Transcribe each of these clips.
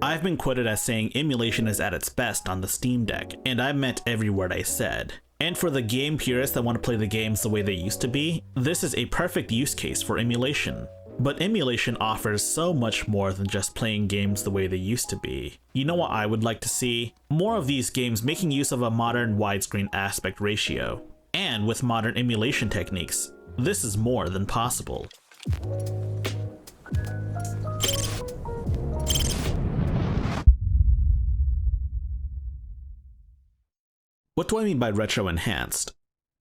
I've been quoted as saying emulation is at its best on the Steam Deck, and I meant every word I said. And for the game purists that want to play the games the way they used to be, this is a perfect use case for emulation. But emulation offers so much more than just playing games the way they used to be. You know what I would like to see? More of these games making use of a modern widescreen aspect ratio. And with modern emulation techniques, this is more than possible. What do I mean by retro enhanced?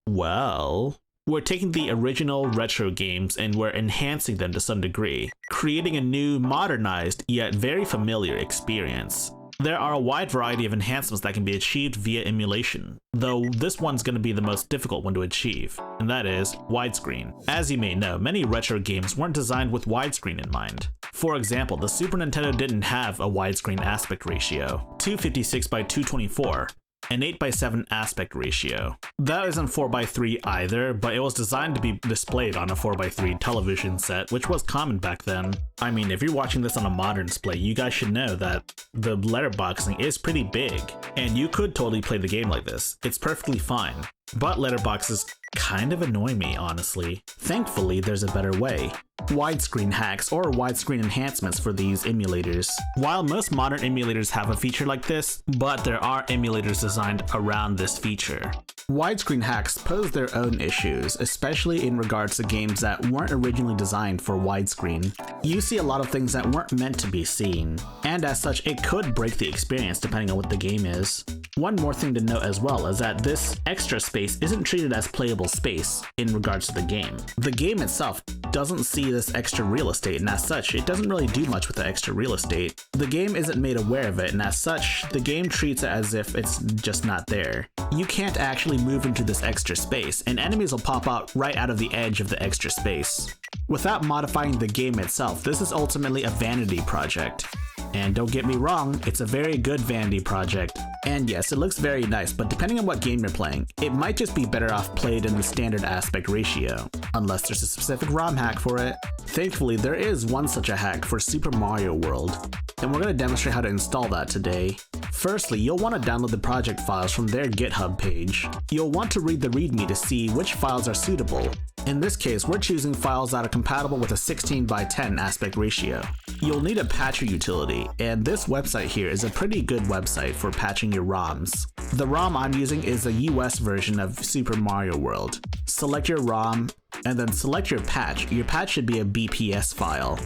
Well, we're taking the original retro games and we're enhancing them to some degree, creating a new, modernized, yet very familiar experience. There are a wide variety of enhancements that can be achieved via emulation, though this one's going to be the most difficult one to achieve, and that is widescreen. As you may know, many retro games weren't designed with widescreen in mind. For example, the Super Nintendo didn't have a widescreen aspect ratio, 256 by 224, an 8:7 aspect ratio. That isn't 4:3 either, but it was designed to be displayed on a 4:3 television set, which was common back then. I mean, if you're watching this on a modern display, you guys should know that the letterboxing is pretty big, and you could totally play the game like this. It's perfectly fine. But letterboxes kind of annoy me, honestly. Thankfully, there's a better way. Widescreen hacks or widescreen enhancements for these emulators. While most modern emulators have a feature like this, but there are emulators designed around this feature. Widescreen hacks pose their own issues, especially in regards to games that weren't originally designed for widescreen. You see a lot of things that weren't meant to be seen, and as such, it could break the experience depending on what the game is. One more thing to note as well is that this extra space isn't treated as playable space in regards to the game. The game itself doesn't see this extra real estate, and as such, it doesn't really do much with the extra real estate. The game isn't made aware of it, and as such, the game treats it as if it's just not there. You can't actually move into this extra space, and enemies will pop out right out of the edge of the extra space. Without modifying the game itself, this is ultimately a vanity project. And don't get me wrong, it's a very good vanity project. And yes, it looks very nice, but depending on what game you're playing, it might just be better off played in the standard aspect ratio, unless there's a specific ROM hack for it. Thankfully, there is one such a hack for Super Mario World, and we're going to demonstrate how to install that today. Firstly, you'll want to download the project files from their GitHub page. You'll want to read the README to see which files are suitable. In this case, we're choosing files that are compatible with a 16:10 aspect ratio. You'll need a patcher utility, and this website here is a pretty good website for patching your ROMs. The ROM I'm using is a US version of Super Mario World. Select your ROM, and then select your patch. Your patch should be a BPS file.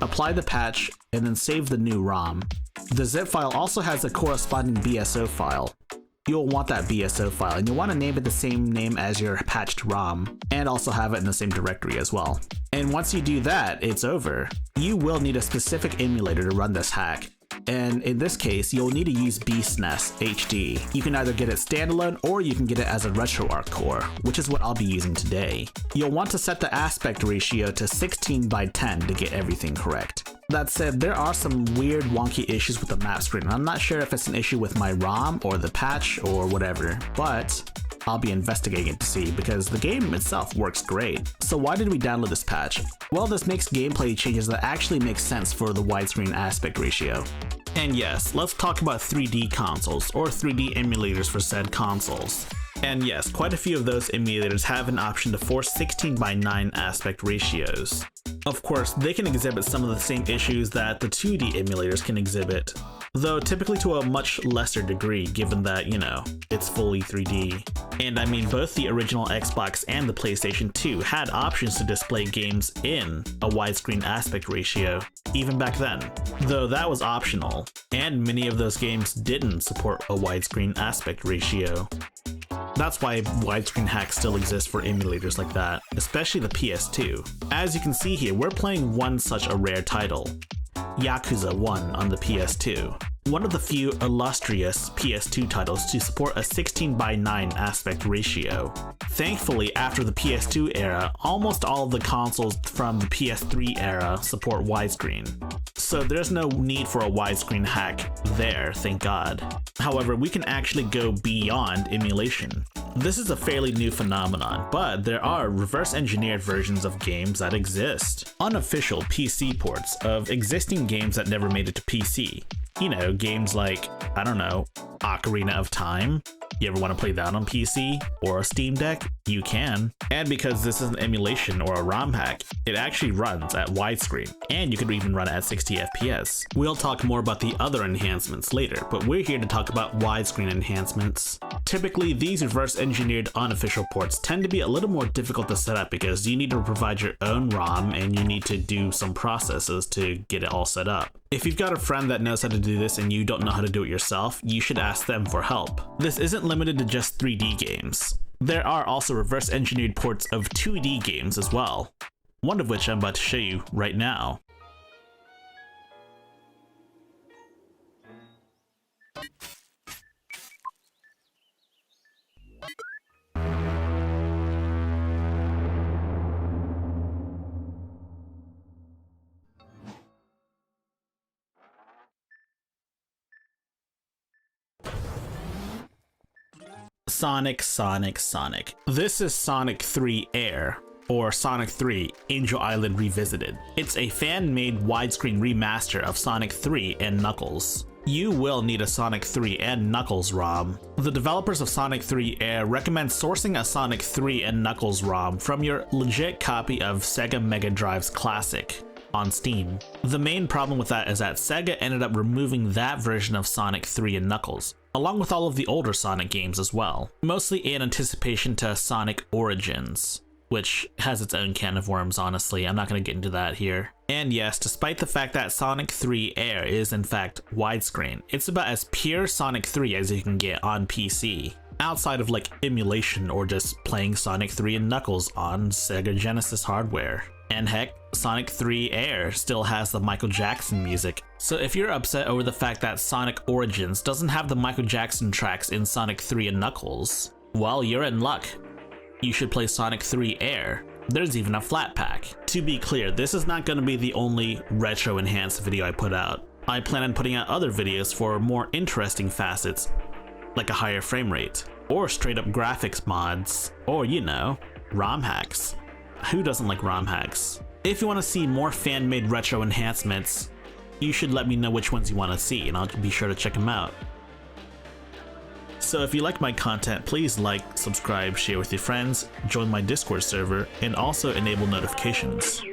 Apply the patch, and then save the new ROM. The zip file also has a corresponding BSO file. You'll want that BSO file, and you'll want to name it the same name as your patched ROM, and also have it in the same directory as well. And once you do that, it's over. You will need a specific emulator to run this hack, and in this case, you'll need to use BSNES HD. You can either get it standalone, or you can get it as a RetroArch core, which is what I'll be using today. You'll want to set the aspect ratio to 16:10 to get everything correct. That said, there are some weird wonky issues with the map screen. I'm not sure if it's an issue with my ROM or the patch or whatever, but I'll be investigating it to see, because the game itself works great. So why did we download this patch? Well, this makes gameplay changes that actually make sense for the widescreen aspect ratio. And yes, let's talk about 3D consoles, or 3D emulators for said consoles. And yes, quite a few of those emulators have an option to force 16:9 aspect ratios. Of course, they can exhibit some of the same issues that the 2D emulators can exhibit, though typically to a much lesser degree, given that, you know, it's fully 3D. And I mean, both the original Xbox and the PlayStation 2 had options to display games in a widescreen aspect ratio, even back then, though that was optional, and many of those games didn't support a widescreen aspect ratio. That's why widescreen hacks still exist for emulators like that, especially the PS2. As you can see here, we're playing one such a rare title, Yakuza 1 on the PS2. One of the few illustrious PS2 titles to support a 16:9 aspect ratio. Thankfully, after the PS2 era, almost all of the consoles from the PS3 era support widescreen. so there's no need for a widescreen hack there, thank God. However, we can actually go beyond emulation. This is a fairly new phenomenon, but there are reverse-engineered versions of games that exist. Unofficial PC ports of existing games that never made it to PC. You know, games like, I don't know, Ocarina of Time. You ever want to play that on PC or a Steam Deck? You can. And because this is an emulation or a ROM hack, it actually runs at widescreen, and you could even run it at 60 FPS. We'll talk more about the other enhancements later, but we're here to talk about widescreen enhancements. Typically, these reverse-engineered unofficial ports tend to be a little more difficult to set up because you need to provide your own ROM and you need to do some processes to get it all set up. If you've got a friend that knows how to do this and you don't know how to do it yourself, you should ask them for help. This isn't limited to just 3D games. There are also reverse-engineered ports of 2D games as well, one of which I'm about to show you right now. Sonic. This is Sonic 3 Air, or Sonic 3 Angel Island Revisited. It's a fan-made widescreen remaster of Sonic 3 and Knuckles. You will need a Sonic 3 and Knuckles ROM. The developers of Sonic 3 Air recommend sourcing a Sonic 3 and Knuckles ROM from your legit copy of Sega Mega Drive's Classic on Steam. The main problem with that is that Sega ended up removing that version of Sonic 3 and Knuckles, along with all of the older Sonic games as well, mostly in anticipation to Sonic Origins, which has its own can of worms, honestly. I'm not going to get into that here. And yes, despite the fact that Sonic 3 Air is in fact widescreen, it's about as pure Sonic 3 as you can get on PC, outside of like emulation or just playing Sonic 3 and Knuckles on Sega Genesis hardware. And heck, Sonic 3 Air still has the Michael Jackson music. So if you're upset over the fact that Sonic Origins doesn't have the Michael Jackson tracks in Sonic 3 and Knuckles, well, you're in luck. You should play Sonic 3 Air. There's even a flat pack. To be clear, this is not going to be the only retro enhanced video I put out. I plan on putting out other videos for more interesting facets, like a higher frame rate, or straight up graphics mods, or you know, ROM hacks. Who doesn't like ROM hacks? If you want to see more fan-made retro enhancements, you should let me know which ones you want to see and I'll be sure to check them out. So if you like my content, please like, subscribe, share with your friends, join my Discord server, and also enable notifications.